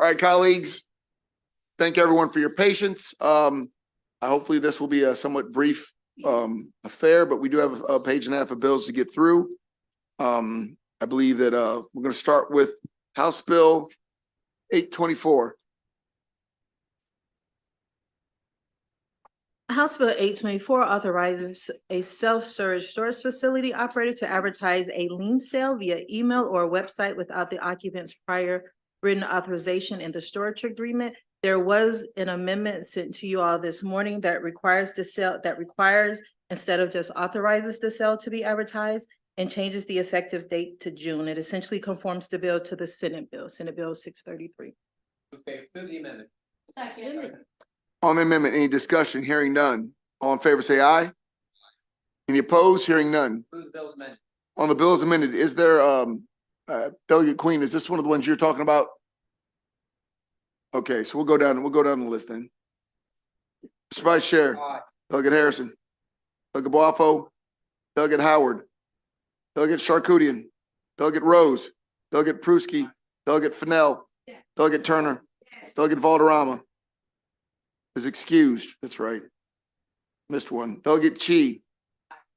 All right, colleagues. Thank everyone for your patience. Hopefully this will be a somewhat brief affair, but we do have a page and a half of bills to get through. I believe that we're going to start with House Bill 824. House Bill 824 authorizes a self-storage facility operator to advertise a lien sale via email or website without the occupant's prior written authorization in the storage agreement. There was an amendment sent to you all this morning that requires instead of just authorizes the sale to be advertised and changes the effective date to June. It essentially conforms the bill to the Senate Bill 633. Okay, move the amendment. Second. On the amendment, any discussion? Hearing none. All in favor, say aye. Any opposed? Hearing none. Move the bills amended. On the bills amended, is there, Delegate Queen, is this one of the ones you're talking about? Okay, so we'll go down the list then. Mr. Vice Chair, Aye. Delegate Harrison, Delegate Boafo, Delegate Howard, Delegate Charkoudian, Delegate Rose, Delegate Pruski, Delegate Fennell, Delegate Turner, Delegate Valderrama is excused. That's right. Missed one. Delegate Chi,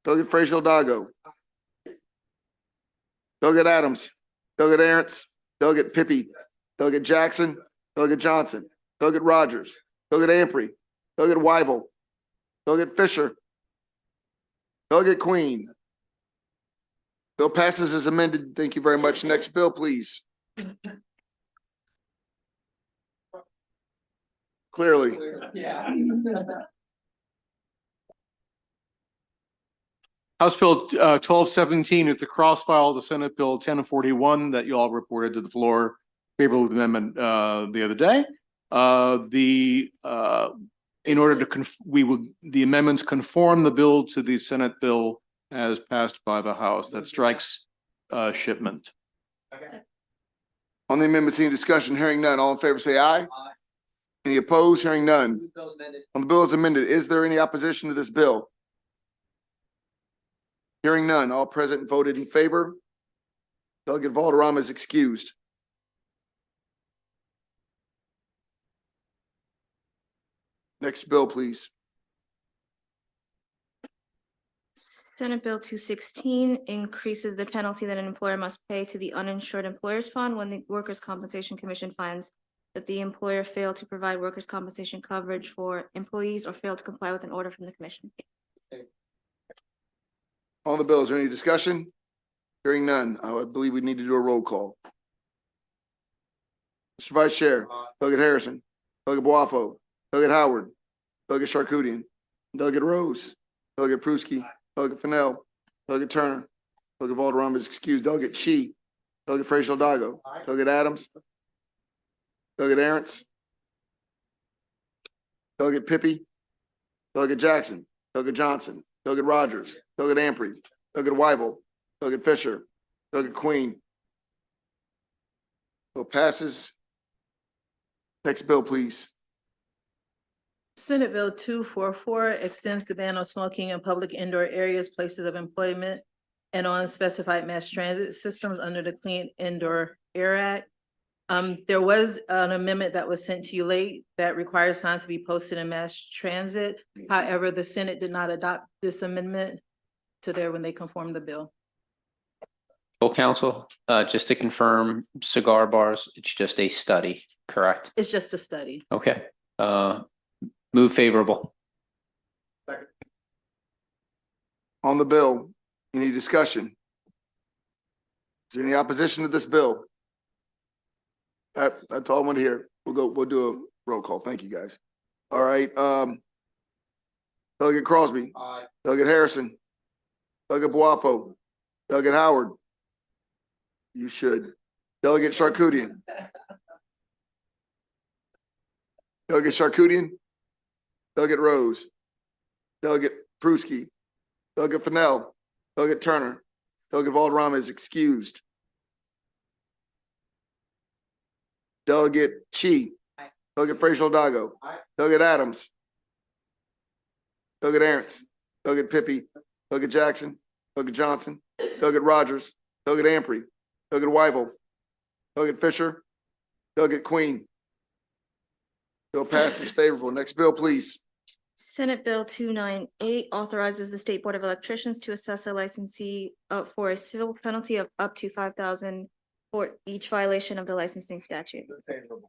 Delegate Frazier-Dago, Delegate Adams, Delegate Arentz, Delegate Pippy, Delegate Jackson, Delegate Johnson, Delegate Rogers, Delegate Ampry, Delegate Weibel, Delegate Fisher, Delegate Queen. Bill passes as amended. Thank you very much. Next bill, please. Clearly. Yeah. House Bill 1217 is the cross file of the Senate Bill 1041 that you all reported to the floor favorable amendment the other day. In order to the amendments conform the bill to the Senate bill as passed by the House. That strikes shipment. Okay. On the amendments, any discussion? Hearing none. All in favor, say aye. Aye. Any opposed? Hearing none. Move the bills amended. On the bill as amended, is there any opposition to this bill? Hearing none. All present voted in favor. Delegate Valderrama is excused. Next bill, please. Senate Bill 216 increases the penalty that an employer must pay to the uninsured employers fund when the Workers' Compensation Commission finds that the employer failed to provide workers' compensation coverage for employees or failed to comply with an order from the commission. On the bill, is there any discussion? Hearing none. I believe we need to do a roll call. Mr. Vice Chair, Delegate Harrison, Delegate Boafo, Delegate Howard, Delegate Charkoudian, Delegate Rose, Delegate Pruski, Delegate Fennell, Delegate Turner, Delegate Valderrama is excused. Delegate Chi, Delegate Frazier-Dago, Delegate Adams, Delegate Arentz, Delegate Pippy, Delegate Jackson, Delegate Johnson, Delegate Rogers, Delegate Ampry, Delegate Weibel, Delegate Fisher, Delegate Queen. Bill passes. Next bill, please. Senate Bill 244 extends the ban on smoking in public indoor areas, places of employment, and on specified mass transit systems under the Clean Indoor Air Act. There was an amendment that was sent to you late that requires signs to be posted in mass transit. However, the Senate did not adopt this amendment to there when they conformed the bill. Full council, just to confirm, cigar bars, it's just a study, correct? It's just a study. Okay, move favorable. Second. On the bill, any discussion? Is there any opposition to this bill? That's all I want to hear. We'll do a roll call. Thank you, guys. All right. Delegate Crosby. Aye. Delegate Harrison. Delegate Boafo. Delegate Howard. You should. Delegate Charkoudian. Delegate Charkoudian. Delegate Rose. Delegate Pruski. Delegate Fennell. Delegate Turner. Delegate Valderrama is excused. Delegate Chi. Aye. Delegate Frazier-Dago. Aye. Delegate Adams. Delegate Arentz. Delegate Pippy. Delegate Jackson. Delegate Johnson. Delegate Rogers. Delegate Ampry. Delegate Weibel. Delegate Fisher. Delegate Queen. Bill passes favorable. Next bill, please. Senate Bill 298 authorizes the State Board of Electricians to assess a licensee for a civil penalty of up to $5,000 for each violation of the licensing statute. Favorable.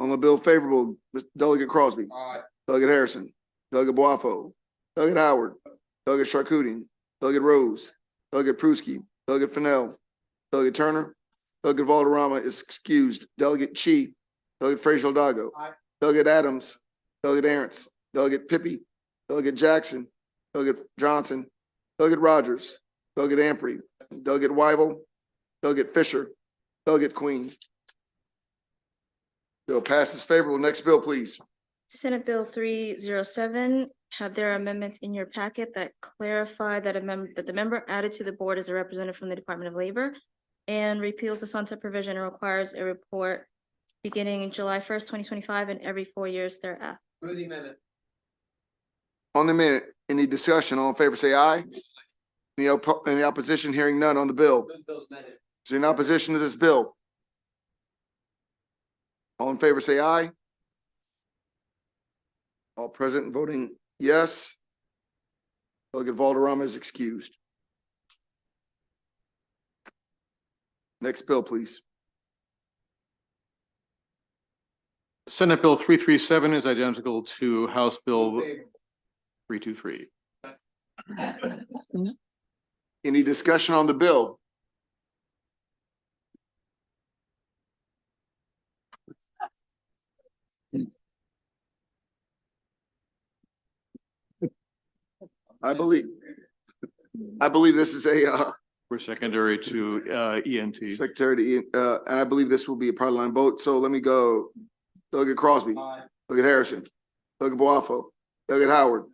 On the bill favorable, Mr. Delegate Crosby, Aye. Delegate Harrison, Delegate Boafo, Delegate Howard, Delegate Charkoudian, Delegate Rose, Delegate Pruski, Delegate Fennell, Delegate Turner, Delegate Valderrama is excused. Delegate Chi, Delegate Frazier Dago, Aye. Delegate Adams, Delegate Aaron's, Delegate Pippy, Delegate Jackson, Delegate Johnson, Delegate Rogers, Delegate Amprey, Delegate Weibel, Delegate Fisher, Delegate Queen. Bill passes favorable. Next bill, please. Senate Bill 307 had their amendments in your packet that clarify that that the member added to the board is a representative from the Department of Labor and repeals the sunset provision and requires a report beginning July 1st, 2025 and every 4 years thereafter. Move the amendment. On the minute, any discussion? All in favor, say aye. Any opposition? Hearing none on the bill. Move Bill's amended. Is there any opposition to this bill? All in favor, say aye. All present and voting yes. Delegate Valderrama is excused. Next bill, please. Senate Bill 337 is identical to House Bill Favorable. 323. Any discussion on the bill? I believe this is a We're secondary to ENT. secretary to, and I believe this will be a party line vote. So let me go. Delegate Crosby, Aye. Delegate Harrison, Delegate Boafo, Delegate Howard,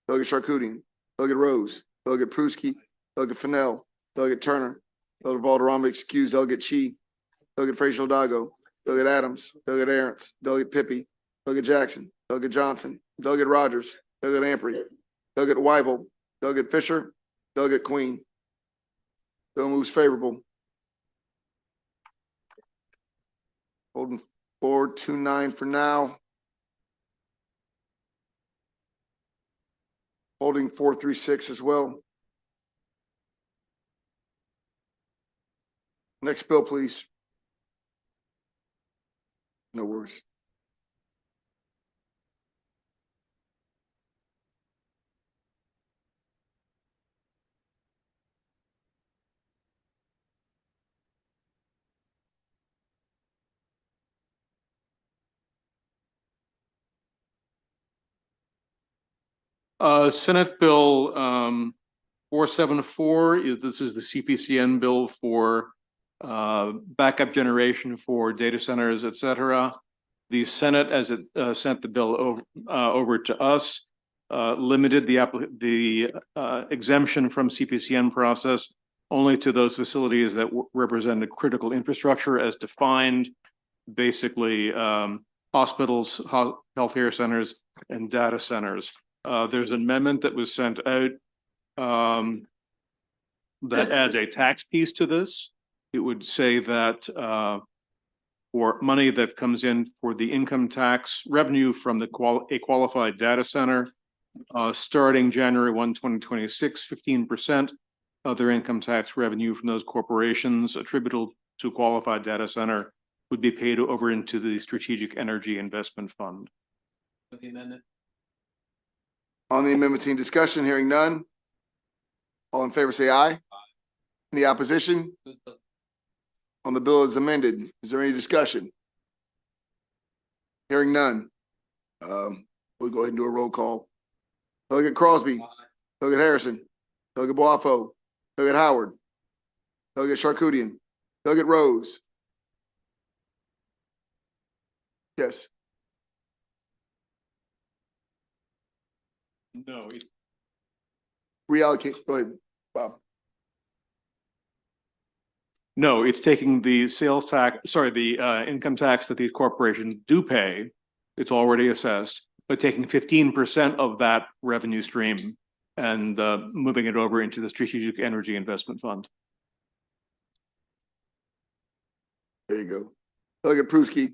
Delegate Charkoudian, Delegate Rose, Delegate Pruski, Delegate Fennell, Delegate Turner, Delegate Valderrama excused, Delegate Chi, Delegate Frazier Dago, Delegate Adams, Delegate Aaron's, Delegate Pippy, Delegate Jackson, Delegate Johnson, Delegate Rogers, Delegate Amprey, Delegate Weibel, Delegate Fisher, Delegate Queen. Bill moves favorable. Holding 429 for now. Holding 436 as well. Next bill, please. No worries. Senate Bill 474 this is the CPCN bill for backup generation for data centers, et cetera. The Senate, as it sent the bill over to us, limited the exemption from CPCN process only to those facilities that represent a critical infrastructure as defined, basically hospitals, healthcare centers, and data centers. There's an amendment that was sent out that adds a tax piece to this. It would say that for money that comes in for the income tax revenue from a qualified data center, starting January 1, 2026, 15% of their income tax revenue from those corporations attributable to qualified data center would be paid over into the Strategic Energy Investment Fund. Move the amendment. On the amendment, any discussion? Hearing none. All in favor, say aye. Any opposition? Move Bill. On the bill as amended. Is there any discussion? Hearing none. We'll go ahead and do a roll call. Delegate Crosby, Aye. Delegate Harrison, Delegate Boafo, Delegate Howard, Delegate Charkoudian, Delegate Rose. Yes. No, Reallocate. Go ahead, Bob. no, it's taking the sales tax, sorry, the income tax that these corporations do pay. It's already assessed, but taking 15% of that revenue stream and moving it over into the Strategic Energy Investment Fund. There you go. Delegate Pruski,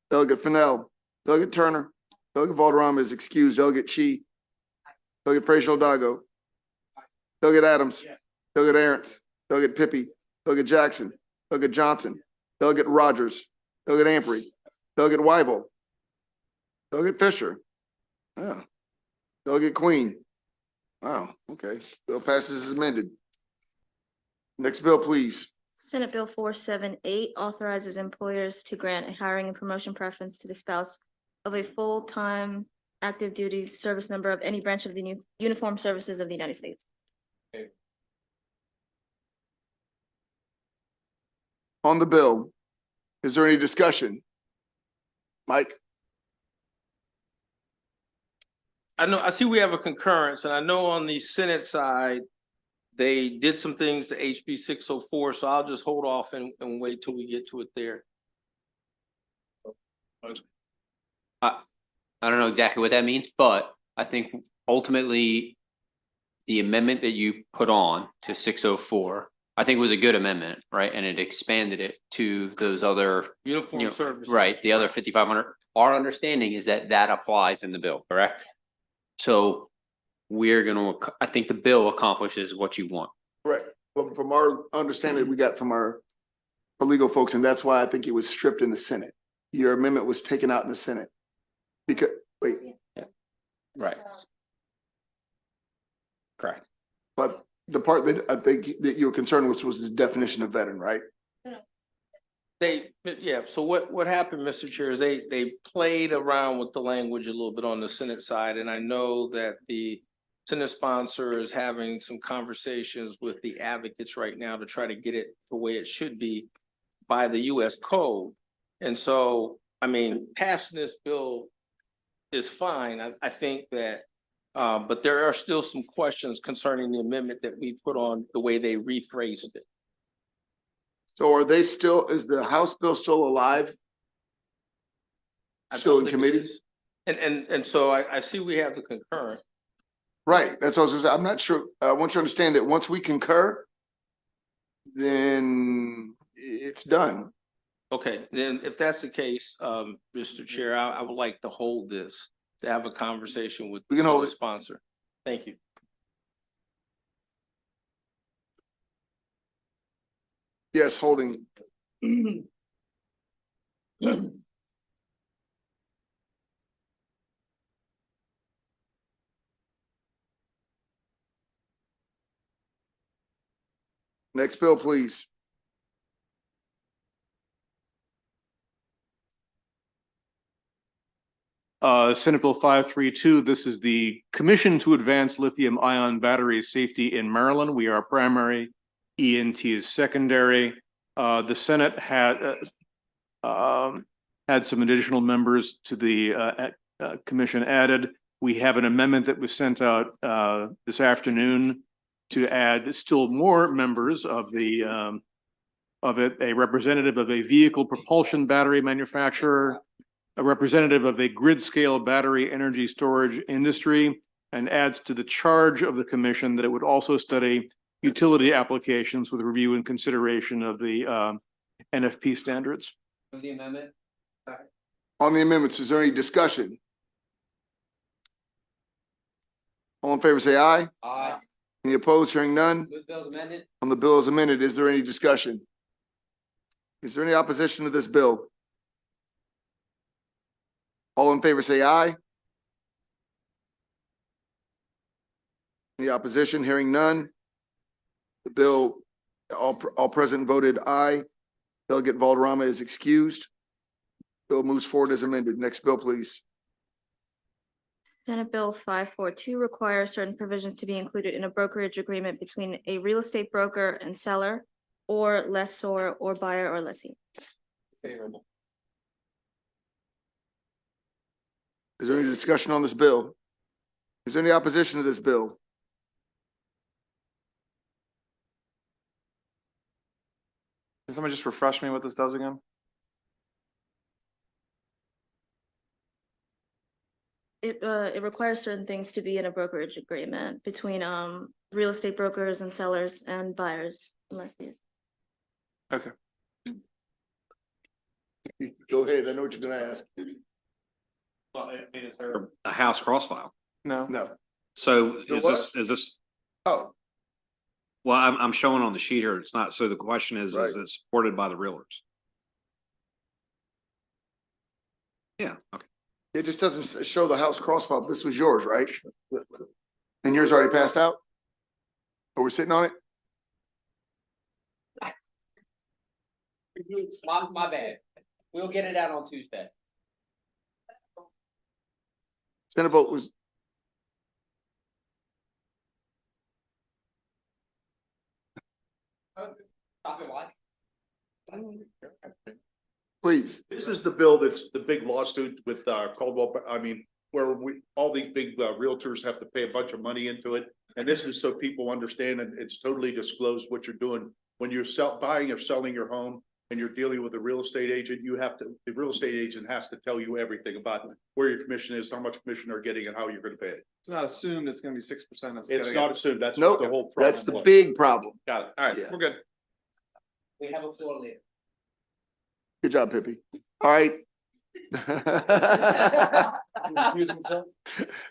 Delegate Fennell, Delegate Turner. Delegate Valderrama is excused. Delegate Chi. Delegate Frazier Dago. Delegate Adams. Delegate Aaron's. Delegate Pippy. Delegate Jackson. Delegate Johnson. Delegate Rogers. Delegate Amprey. Delegate Wyval. Delegate Fisher. Yeah. Delegate Queen. Wow, okay. Bill passes as amended. Next bill, please. Senate Bill 478 authorizes employers to grant a hiring and promotion preference to the spouse of a full-time active duty service member of any branch of the Uniformed Services of the United States. On the bill, is there any discussion? Mike? I see we have a concurrence, and I know on the Senate side, they did some things to HB 604, so I'll just hold off and wait till we get to it there. I don't know exactly what that means, but I think ultimately the amendment that you put on to 604, I think was a good amendment, right? And it expanded it to those other, Uniform service. right, the other 5,500. Our understanding is that that applies in the bill, correct? So we're gonna, I think the bill accomplishes what you want. Right, but from our understanding we got from our legal folks, and that's why I think it was stripped in the Senate. Your amendment was taken out in the Senate. Because, wait, Right. Correct. but the part that I think that you were concerned with was the definition of veteran, right? So what happened, Mr. Chair, is they played around with the language a little bit on the Senate side, and I know that the Senate sponsor is having some conversations with the advocates right now to try to get it the way it should be by the US code. And so, I mean, passing this bill is fine. I think that, but there are still some questions concerning the amendment that we put on the way they rephrased it. So are they still, is the House bill still alive? I Still in don't think it committee? is. And so I see we have the concurrent. Right, that's what I was gonna say. I'm not sure. I want you to understand that once we concur, then it's done. Okay, then if that's the case, Mr. Chair, I would like to hold this, to have a conversation with We the can hold Senate it. sponsor. Thank you. Yes, holding. Next bill, please. Senate Bill 532, this is the Commission to Advance Lithium Ion Battery Safety in Maryland. We are primary, ENT is secondary. The Senate had some additional members to the commission added. We have an amendment that was sent out this afternoon to add still more members of the a representative of a vehicle propulsion battery manufacturer, a representative of a grid scale battery energy storage industry, and adds to the charge of the commission that it would also study utility applications with review and consideration of the NFP standards. Move the amendment. On the amendments, is there any discussion? All in favor, say aye. Aye. Any opposed? Hearing none. Move bills amended. On the bill as amended, is there any discussion? Is there any opposition to this bill? All in favor, say aye. Any opposition? Hearing none. The bill, all present voted aye. Delegate Valderrama is excused. Bill moves forward as amended. Next bill, please. Senate Bill 542 requires certain provisions to be included in a brokerage agreement between a real estate broker and seller, or lessor or buyer or lessee. Favorable. Is there any discussion on this bill? Is there any opposition to this bill? Can somebody just refresh me what this does again? It requires certain things to be in a brokerage agreement between real estate brokers and sellers and buyers and lessees. Okay. Go ahead. I know what you're gonna ask. A house cross file. No. No. So There is this, Oh, well, I'm showing on the sheet here. It's not, so the question is Right. it supported by the realtors? Yeah, okay. it just doesn't show the house cross file. This was yours, right? And yours already passed out? Are we sitting on it? My bad. We'll get it out on Tuesday. Senate vote was, please. This is the bill that's the big lawsuit with Caldwell, where all these big realtors have to pay a bunch of money into it. And this is so people understand, and it's totally disclosed what you're doing. When you're buying or selling your home and you're dealing with a real estate agent, the real estate agent has to tell you everything about where your commission is, how much commission they're getting, and how you're gonna pay it. It's not assumed it's gonna be 6%. It's not assumed, that's what Nope, the whole problem that's the was. big problem. Got it. All right, Yeah. we're good. We have a floor leader. Good job, Pippi. All right.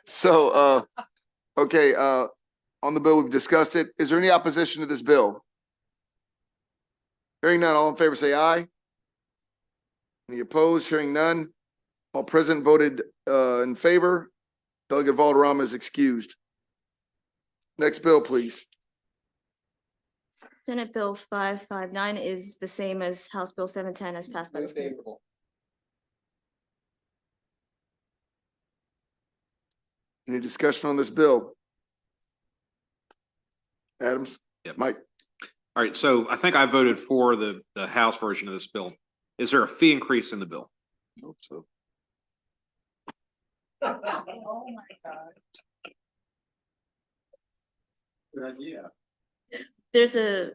So, okay, on the bill, we've discussed it. Is there any opposition to this bill? Hearing none, all in favor, say aye. Any opposed? Hearing none. All present voted, in favor. Delegate Valderrama is excused. Next bill, please. Senate Bill 559 is the same as House Bill 710 as passed by the Move floor. favorable. Any discussion on this bill? Adams? Yep. Mike? All right, so I think I voted for the House version of this bill. Is there a fee increase in the bill? Hope so. Oh, my God. There's a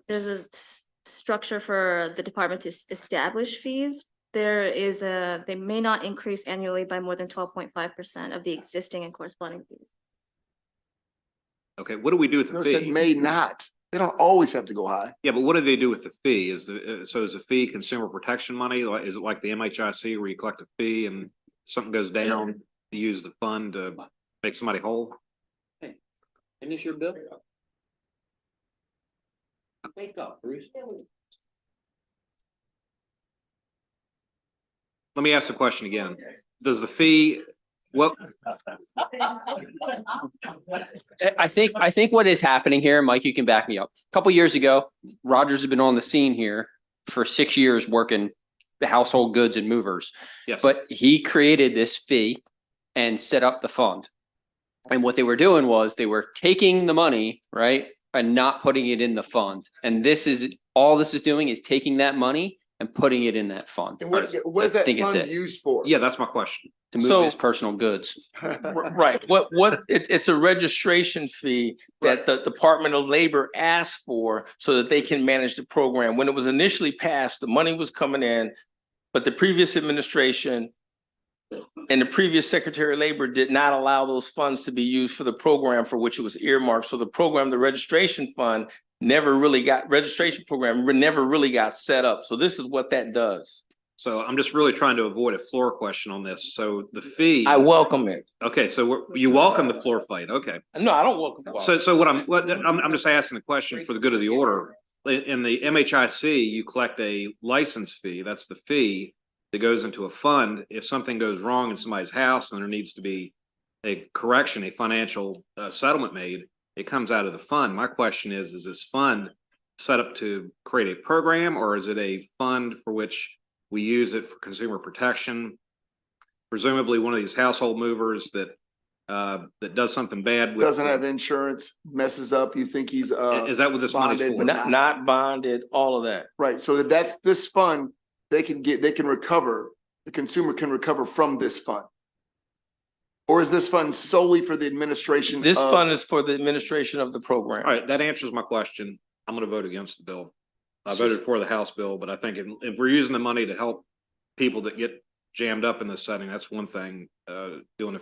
structure for the department to establish fees. They may not increase annually by more than 12.5% of the existing and corresponding fees. Okay, what do we do with No, the it said fee? may not. They don't always have to go high. Yeah, but what do they do with the fee? Is the fee consumer protection money? Like, is it like the MHIC where you collect a fee and something goes down, you use the fund to make somebody whole? Isn't this your bill? Wake up, Bruce. Let me ask the question again. Does the fee, what, I think what is happening here, Mike, you can back me up. A couple years ago, Rogers has been on the scene here for 6 years working the household goods and movers. yes, But he created this fee and set up the fund. And what they were doing was they were taking the money, right, and not putting it in the fund. And all this is doing is taking that money and putting it in that fund And what is I that think it's fund it. used for? yeah, that's my question. to move So- his personal goods. Right, it's a registration fee that the Department of Labor asked for so that they can manage the program. When it was initially passed, the money was coming in, but the previous administration and the previous Secretary of Labor did not allow those funds to be used for the program for which it was earmarked. So the program, the registration fund, never really got set up. So this is what that does. So I'm just really trying to avoid a floor question on this. So the fee. I welcome it. Okay, so you welcome the floor fight. Okay. No, I don't welcome it. So I'm just asking the question for the good of the order. In the MHIC, you collect a license fee. That's the fee that goes into a fund. If something goes wrong in somebody's house and there needs to be a correction, a financial settlement made, it comes out of the fund. My question is this fund set up to create a program, or is it a fund for which we use it for consumer protection? Presumably one of these household movers that does something bad with. Doesn't have insurance, messes up, you think he's, Is that what this money's bonded, for? but Not bonded, all of that. right, so that's this fund, they can recover, the consumer can recover from this fund. Or is this fund solely for the administration? This of- fund is for the administration of the program. All right, that answers my question. I'm gonna vote against the bill. I voted for the House bill, but I think if we're using the money to help people that get jammed up in this setting, that's one thing, doing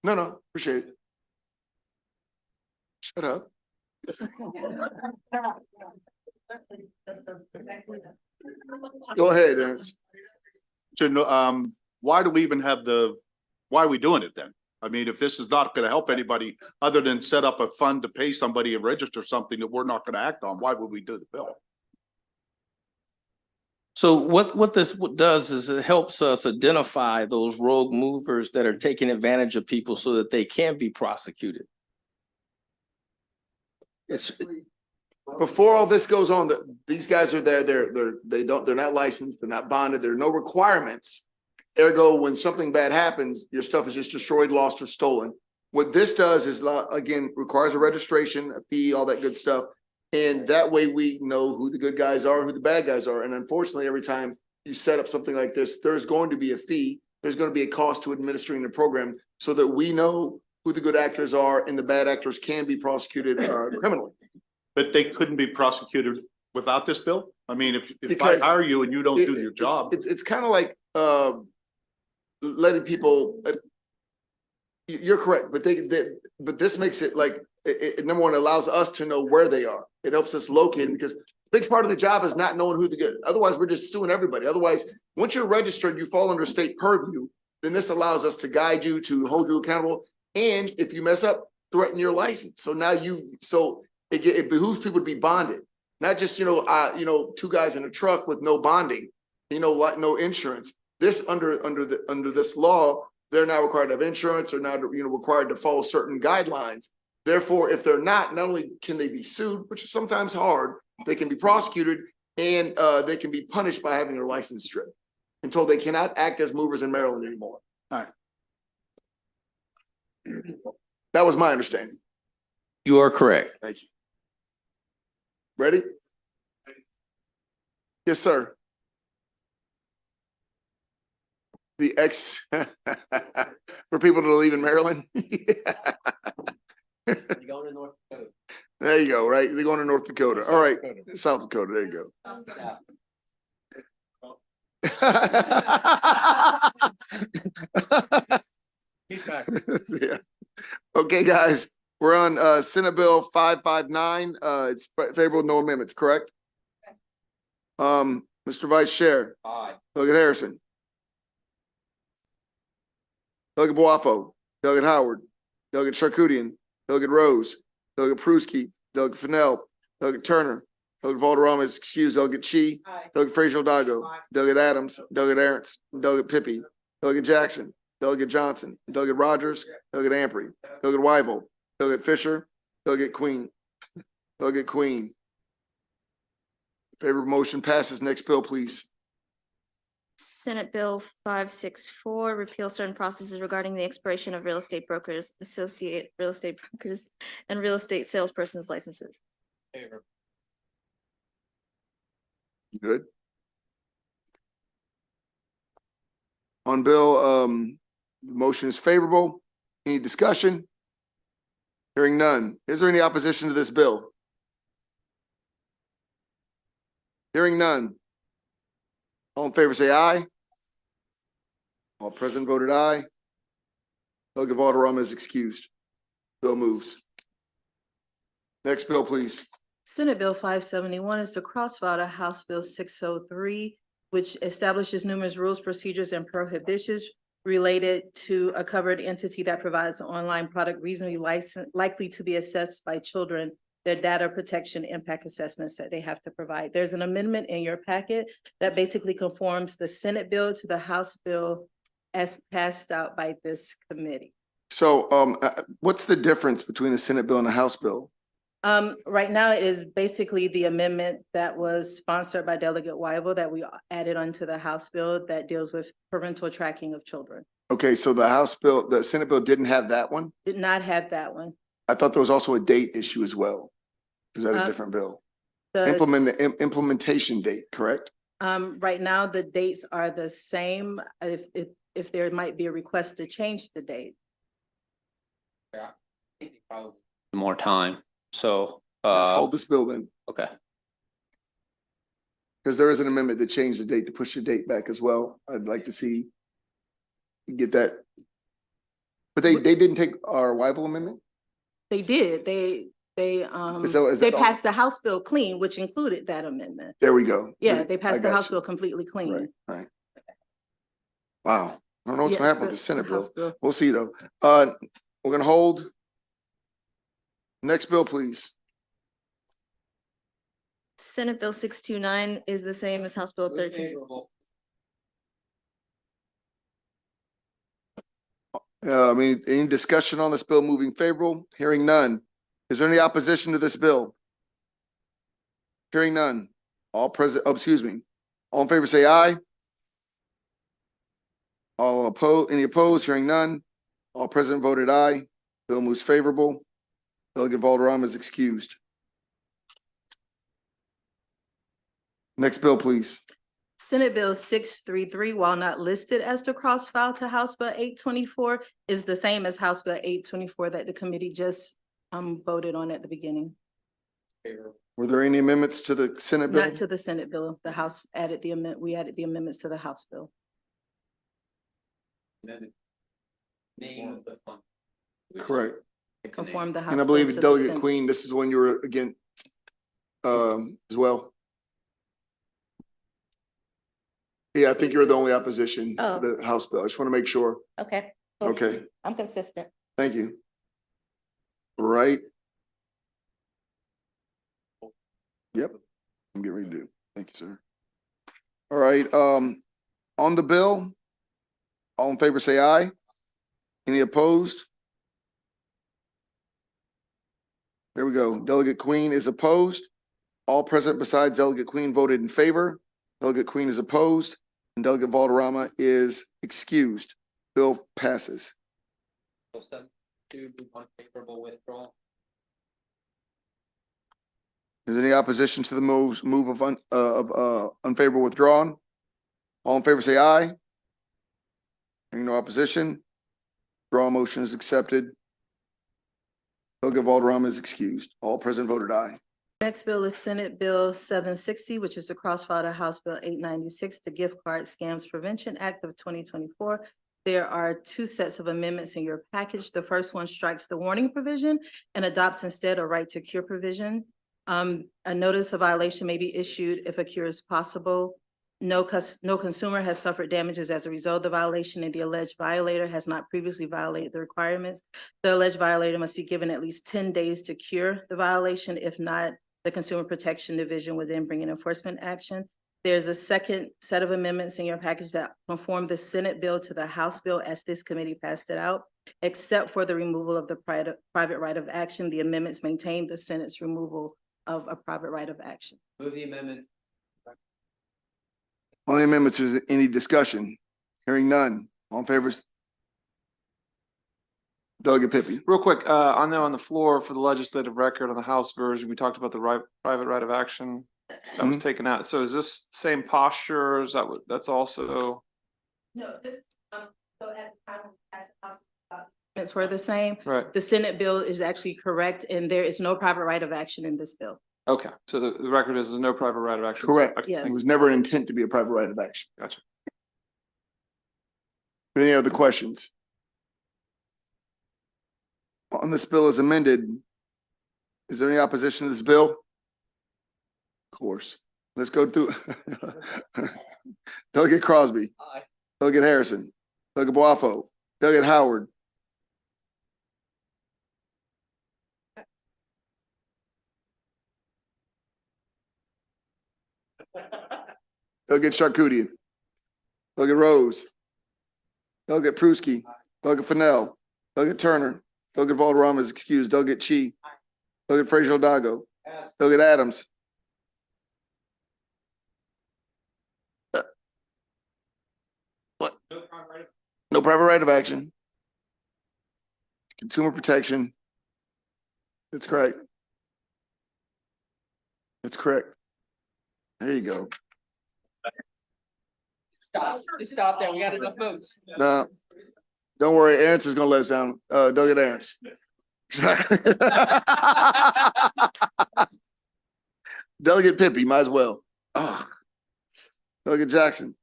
No, appreciate it. Shut up. Go ahead, Ernst. So, why do we even have why are we doing it then? I mean, if this is not gonna help anybody other than set up a fund to pay somebody and register something that we're not gonna act on, why would we do the bill? So what this does is it helps us identify those rogue movers that are taking advantage of people so that they can be prosecuted. It's, Before all this goes on, these guys are there, they're not licensed, they're not bonded, there are no requirements. Ergo, when something bad happens, your stuff is just destroyed, lost, or stolen. What this does is, again, requires a registration, a fee, all that good stuff. And that way we know who the good guys are, who the bad guys are. And unfortunately, every time you set up something like this, there's going to be a fee. There's going to be a cost to administering the program so that we know who the good actors are and the bad actors can be prosecuted criminally. But they couldn't be prosecuted without this bill? I mean, if I Because hire you and you don't do your job. It's kind of like letting people. You're correct, but but this makes it like it number one allows us to know where they are. It helps us locate them because a big part of the job is not knowing who the good. Otherwise, we're just suing everybody. Otherwise, once you're registered, you fall under state purview. Then this allows us to guide you, to hold you accountable, and if you mess up, threaten your license. So now it behooves people to be bonded, not just two guys in a truck with no bonding, like no insurance. This under this law, they're now required to have insurance, or now required to follow certain guidelines. Therefore, if they're not only can they be sued, which is sometimes hard, they can be prosecuted and they can be punished by having their license stripped until they cannot act as movers in Maryland anymore. All right. That was my understanding. you are correct. Thank you. Ready? Yes, sir. The for people that live in Maryland. You going to North Dakota? There you go, right? They're going to North Dakota. All right, South Dakota, there you go. Yeah. Okay, guys, we're on Senate Bill 559. It's favorable, no amendments, correct? Mr. Vice Chair. Aye. Delegate Harrison. Delegate Boafo. Delegate Howard. Delegate Charkoudian. Delegate Rose. Delegate Pruski. Delegate Fennell. Delegate Turner. Delegate Valderrama is excused. Delegate Chi. Delegate Frazier-Dago. Delegate Adams. Delegate Aaron's. Delegate Pippy. Delegate Jackson. Delegate Johnson. Delegate Rogers. Delegate Ampry. Delegate Weibel. Delegate Fisher. Delegate Queen. Delegate Queen. Favorable motion passes. Next bill, please. Senate Bill 564, repeal certain processes regarding the expiration of real estate brokers, associate real estate brokers, and real estate salespersons licenses. Favor. Good. On bill, the motion is favorable. Any discussion? Hearing none. Is there any opposition to this bill? Hearing none. All in favor, say aye. All present voted aye. Delegate Valderrama is excused. Bill moves. Next bill, please. Senate Bill 571 is to cross-file to House Bill 603, which establishes numerous rules, procedures, and prohibitions related to a covered entity that provides an online product reasonably likely to be assessed by children, their data protection impact assessments that they have to provide. There's an amendment in your packet that basically conforms the Senate bill to the House bill as passed out by this committee. So what's the difference between the Senate bill and the House bill? Right now it is basically the amendment that was sponsored by Delegate Weibel that we added onto the House bill that deals with parental tracking of children. Okay, so the Senate bill didn't have that one? Did not have that one. I thought there was also a date issue as well. Is that a different bill? Implementation date, correct? Right now, the dates are the same. If there might be a request to change the date. Yeah. I think probably. More time, so, Hold this bill then, okay. because there is an amendment to change the date, to push the date back as well. I'd like to see get that. But they didn't take our Weibel amendment? They did. They passed the House bill clean, which included that amendment. There we go. Yeah, they passed the House bill completely clean. Right. Wow. I don't know what's Yeah, gonna happen with the- the Senate the bill. House bill. We'll see though. We're gonna hold. Next bill, please. Senate Bill 629 is the same as House Bill Move 13. favorable. Any discussion on this bill moving favorable? Hearing none. Is there any opposition to this bill? Hearing none. All present, excuse me. All in favor, say aye. All opposed, any opposed? Hearing none. All present voted aye. Bill moves favorable. Delegate Valderrama is excused. Next bill, please. Senate Bill 633, while not listed as the cross file to House Bill 824, is the same as House Bill 824 that the committee just voted on at the beginning. Favorable. Were there any amendments to the Senate bill? Not to the Senate bill. The House added we added the amendments to the House bill. Amendment. Name of the fund. Correct. Conform the House. And I bill believe to the Delegate Senate. Queen, this is when you were again, as well. Yeah, I think you're the only opposition to the House bill. I just want to make sure. Okay. Okay, I'm consistent. thank you. Right. Yep, I'm getting ready to do. Thank you, sir. All right, on the bill, all in favor say aye. Any opposed? There we go. Delegate Queen is opposed. All present besides Delegate Queen voted in favor. Delegate Queen is opposed, and Delegate Valderrama is excused. Bill passes. Bill 7-2, unfavorable withdrawal. Is there any opposition to the move of unfavorable withdrawn? All in favor say aye. Hearing no opposition, draw motion is accepted. Delegate Valderrama is excused. All present voted aye. Next bill is Senate Bill 760, which is the cross file to House Bill 896, the Gift Card Scams Prevention Act of 2024. There are two sets of amendments in your package. The first one strikes the warning provision and adopts instead a right to cure provision. A notice of violation may be issued if a cure is possible. No consumer has suffered damages as a result of the violation, and the alleged violator has not previously violated the requirements. The alleged violator must be given at least 10 days to cure the violation. If not, the Consumer Protection Division will then bring an enforcement action. There's a second set of amendments in your package that conform the Senate bill to the House bill as this committee passed it out, except for the removal of the private right of action. The amendments maintain the Senate's removal of a private right of action. Move the amendments. On the amendments, is any discussion? Hearing none. All in favor? Delegate Pippy. Real quick, I know on the floor for the legislative record on the House version, we talked about the private right of action that was taken out. So is this same posture? Or is that that's also? No, so at the time we passed the House amendments were the same. Right. The Senate bill is actually correct, and there is no private right of action in this bill. Okay, so the record is there's no private right of action. Correct. Okay, Yes. It was never an intent to be a private right of action. Gotcha. Any other questions? On this bill as amended, is there any opposition to this bill? Of course. Let's go through. Delegate Crosby. Aye. Delegate Harrison. Delegate Boafo. Delegate Howard. Delegate Charkoudian. Delegate Rose. Delegate Pruski. Delegate Fennell. Delegate Turner. Delegate Valderrama is excused. Delegate Chi. Delegate Frazier Dago. Yes. Delegate Adams. What? No private right of action. Consumer protection. That's correct. That's correct. There you go. Stop there. We got enough votes. No, don't worry. Aaron's is gonna let us down. Delegate Aaron's. Delegate Pippy, might as well. Oh. Delegate Jackson.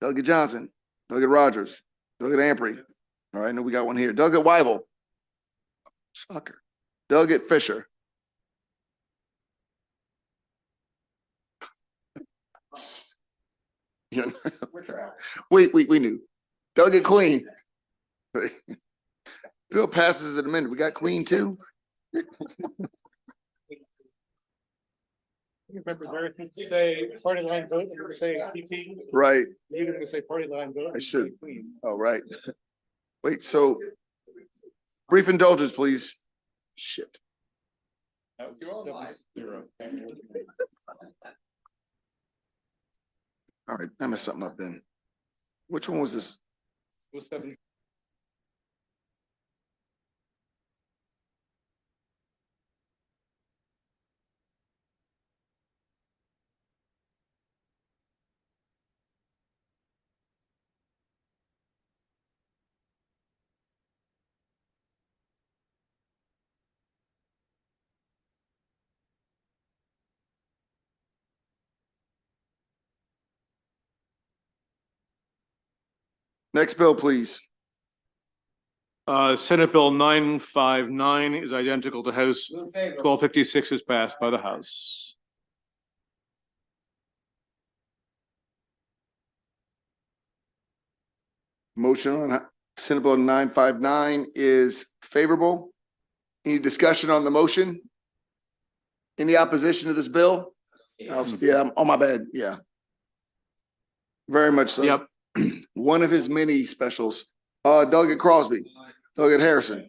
Delegate Johnson. Delegate Rogers. Delegate Ampry. All right, I know we got one here. Delegate Weibel. Shocker. Delegate Fisher. Yeah. We knew. Delegate Queen. Bill passes in a minute. We got Queen too. Remember, there you say party line vote, you say PT, Right, you're gonna say party line vote. I should. Oh, right. Wait, so brief indulgence, please. Shit. All right, I messed something up then. Which one was this? Next bill, please. Senate Bill 959 is identical to House 1256 is passed by the House. Motion on Senate Bill 959 is favorable. Any discussion on the motion? Any opposition to this bill? Yeah, I'm on my bad. Yeah. Very much so. Yep. One of his many specials. Delegate Crosby, Delegate Harrison,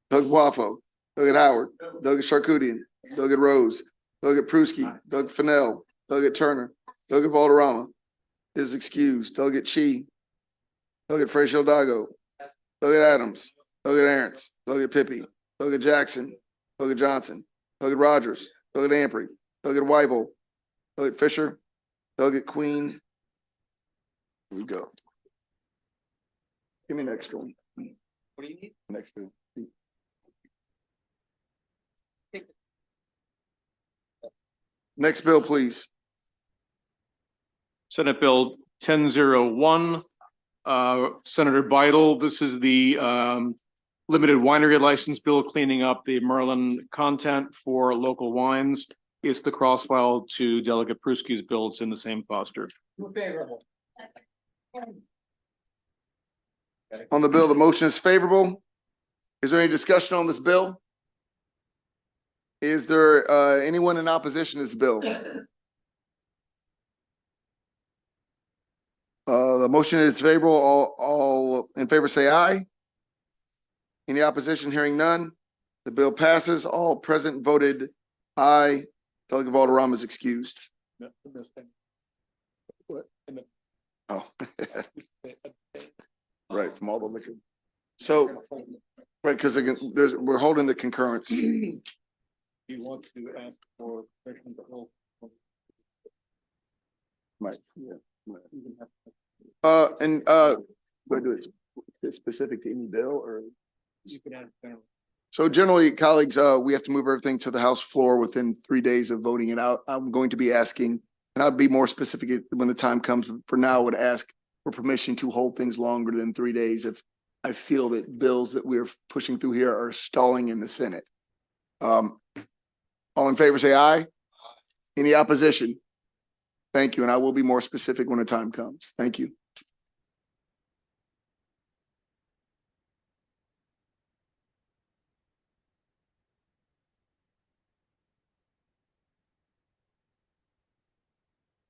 Doug Waffo, Delegate Howard, Delegate Charkoudian, Delegate Rose, Delegate Pruski, Doug Fennell, Delegate Turner, Delegate Valderrama is excused. Delegate Chi, Delegate Frazier Dago, Delegate Adams, Delegate Aaron's, Delegate Pippy, Delegate Jackson, Delegate Johnson, Delegate Rogers, Delegate Ampry, Delegate Weigel, Delegate Fisher, Delegate Queen. Here we go. Give me an extra one. What do you need? Next bill. Next bill, please. Senate Bill 1001. Senator Beidle, this is the limited winery license bill cleaning up the Merlin content for local wines. It's the cross-file to Delegate Pruski's bill. It's in the same posture. Move favorable. On the bill, the motion is favorable. Is there any discussion on this bill? Is there anyone in opposition to this bill? The motion is favorable. All in favor say aye. Any opposition? Hearing none. The bill passes. All present voted aye. Delegate Valderrama is excused. What? Oh. Right, from all the liquor. So, right, because we're holding the concurrence. You want to ask for permission to hold. Right, yeah. Do I do it specific to any bill or? You can ask them. So generally, colleagues, we have to move everything to the House floor within 3 days of voting it out. I'm going to be asking, and I'll be more specific when the time comes. For now, I would ask for permission to hold things longer than 3 days if I feel that bills that we're pushing through here are stalling in the Senate. All in favor, say aye. Any opposition? Thank you, and I will be more specific when the time comes. Thank you.